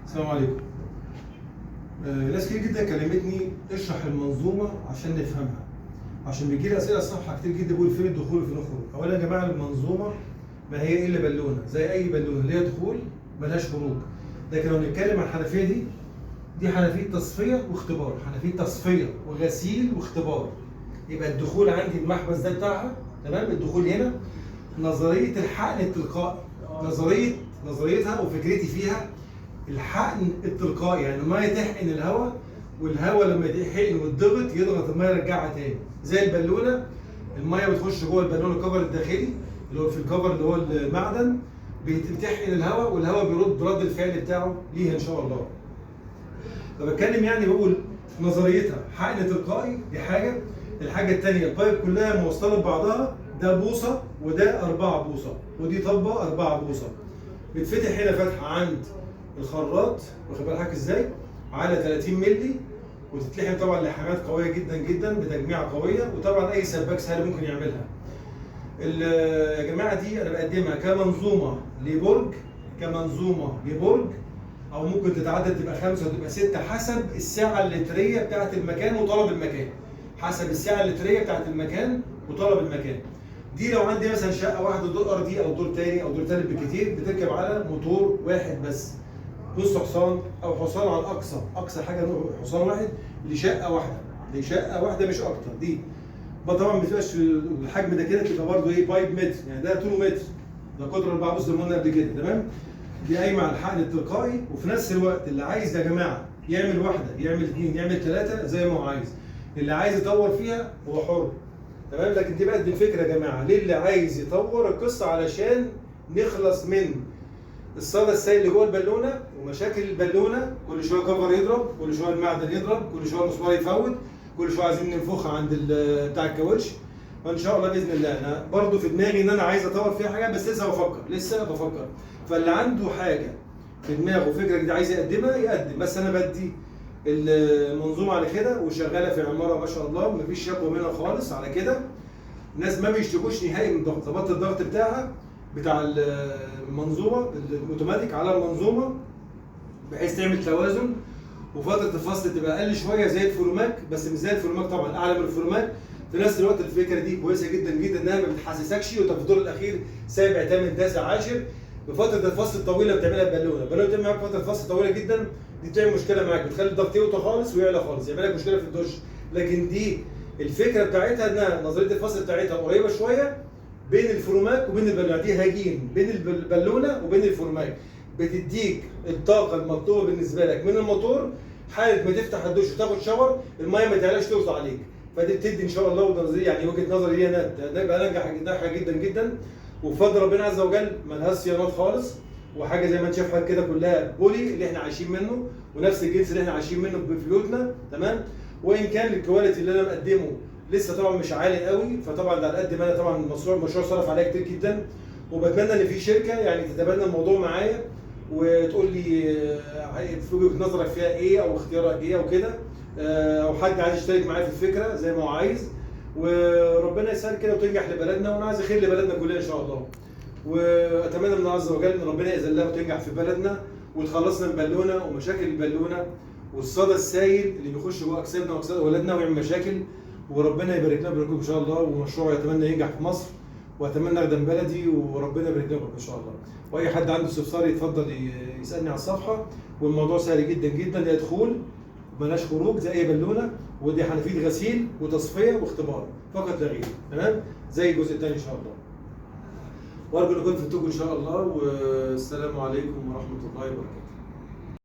السلام عليكم. ناس كتير جدا كلمتني اشرح المنظومه عشان نفهمها، عشان بيجي لي اسئله الصفحه كتير جدا بيقول فين الدخول وفين الخروج. اولا يا جماعه المنظومه ما هي الا بالونه زي اي بالونه ليها دخول ملهاش خروج. لكن لو بنتكلم عن الحنفيه دي حنفيه تصفيه واختبار، حنفيه تصفيه وغسيل واختبار. يبقى الدخول عندي المحبس ده بتاعها، تمام؟ الدخول هنا نظريه الحقن التلقائي، نظريتها وفكرتي فيها الحقن التلقائي، يعني الميه تحقن الهواء، والهواء لما يتحقن ويتضغط يضغط الميه يرجعها تاني. زي البالونه، الميه بتخش جوه البالونه الكفر الداخلي اللي هو في الكفر اللي هو المعدن، بتحقن الهواء والهواء بيرد رد الفعل بتاعه ليها ان شاء الله. فبتكلم يعني بقول نظريتها حقن تلقائي، دي حاجه. الحاجه الثانيه البايب كلها موصله ببعضها، ده بوصه وده 4 بوصه ودي طبه 4 بوصه. بتفتح هنا فتحه عند الخراط، واخد بالك ازاي؟ على 30 مللي، وتتلحم طبعا لحامات قويه جدا جدا بتجميعه قويه، وطبعا اي سباك سهل ممكن يعملها. يا جماعه دي انا بقدمها كمنظومه لبرج، او ممكن تتعدد تبقى 5 وتبقى 6 حسب السعه اللتريه بتاعت المكان وطلب المكان. حسب السعه اللتريه بتاعت المكان وطلب المكان. دي لو عندي مثلا شقه واحده دور ارضي او دور تاني او دور تالت بالكتير، بتركب على موتور واحد بس، نص حصان او حصان على اقصى حاجه حصان واحد لشقه واحده مش اكتر. دي طبعا ما بتبقاش الحجم ده كده، تبقى برضه ايه بايب متر، يعني ده طوله متر، ده قطر 4 بوص زي ما قلنا قبل كده، تمام؟ دي قايمه على الحقن التلقائي. وفي نفس الوقت اللي عايز يا جماعه يعمل واحده، يعمل 2، يعمل 3 زي ما هو عايز. اللي عايز يطور فيها هو حر، تمام؟ لكن دي بقى الفكره يا جماعه ليه اللي عايز يطور القصه، علشان نخلص من الصدى السائل اللي جوه البالونه ومشاكل البالونه. كل شويه كفر يضرب، كل شويه المعدن يضرب، كل شويه مسمار يفوت، كل شويه عايزين ننفخها عند بتاع الكاوتش. فان شاء الله باذن الله انا برضو في دماغي ان انا عايز اطور فيها حاجه، بس لسه بفكر. فاللي عنده حاجه في دماغه فكره جديده عايز يقدمها يقدم، بس انا بدي المنظومه على كده وشغاله في عماره ما شاء الله، مفيش شكوى منها خالص على كده. الناس ما بيشتكوش نهائي من الضغط، ظبطت الضغط بتاعها بتاع المنظومه الاوتوماتيك على المنظومه بحيث تعمل توازن، وفتره الفصل تبقى اقل شويه زي الفلوماك، بس مش زي الفلوماك طبعا، اعلى من الفلوماك. في نفس الوقت الفكره دي كويسه جدا جدا انها ما بتحسسكش وانت في الدور الاخير سابع ثامن تاسع عاشر بفتره الفصل الطويله اللي بتعملها البالونه. البالونه بتعمل معاك فتره فصل طويله جدا، دي بتعمل مشكله معاك، بتخلي الضغط يوطى خالص ويعلى خالص، يعمل لك مشكله في الدش. لكن دي الفكره بتاعتها انها نظريه الفصل بتاعتها قريبه شويه بين الفلوماك وبين البالونه، دي هجين بين البالونه وبين الفلوماك، بتديك الطاقه المطلوبه بالنسبه لك من الموتور. حاله ما تفتح الدش وتاخد شاور الميه ما تعلاش توصل عليك، فدي بتدي ان شاء الله ونظريه يعني وجهه نظري ليا انا تبقى ناجحه جدا جدا. وبفضل ربنا عز وجل ملهاش صيانات خالص، وحاجه زي ما انت شايف كده كلها بولي اللي احنا عايشين منه، ونفس الجنس اللي احنا عايشين منه في بيوتنا، تمام؟ وان كان الكواليتي اللي انا مقدمه لسه طبعا مش عالي قوي، فطبعا ده على قد ما انا طبعا المشروع صرف عليا كتير جدا. وبتمنى ان في شركه يعني تتبنى الموضوع معايا وتقول لي في وجهه نظرك فيها ايه او اختيارك ايه او كده، او حد عايز يشترك معايا في الفكره زي ما هو عايز. وربنا يسهل كده وتنجح لبلدنا، وانا عايز خير لبلدنا كلها ان شاء الله. واتمنى من الله عز وجل ان ربنا يذلها وتنجح في بلدنا وتخلصنا من بالونه ومشاكل البالونه والصدى السائل اللي بيخش جوه اجسادنا واجساد اولادنا ويعمل مشاكل. وربنا يبارك لنا ويبارك لكم ان شاء الله، ومشروع يتمنى ينجح في مصر، واتمنى اخدم بلدي، وربنا يبارك لكم ان شاء الله. واي حد عنده استفسار يتفضل يسالني على الصفحه، والموضوع سهل جدا جدا، ده دخول ملهاش خروج زي اي بالونه، ودي حنفيه غسيل وتصفيه واختبار فقط لا غير، تمام؟ زي الجزء الثاني ان شاء الله. وارجو انكم تفيدوكم ان شاء الله، والسلام عليكم ورحمه الله وبركاته.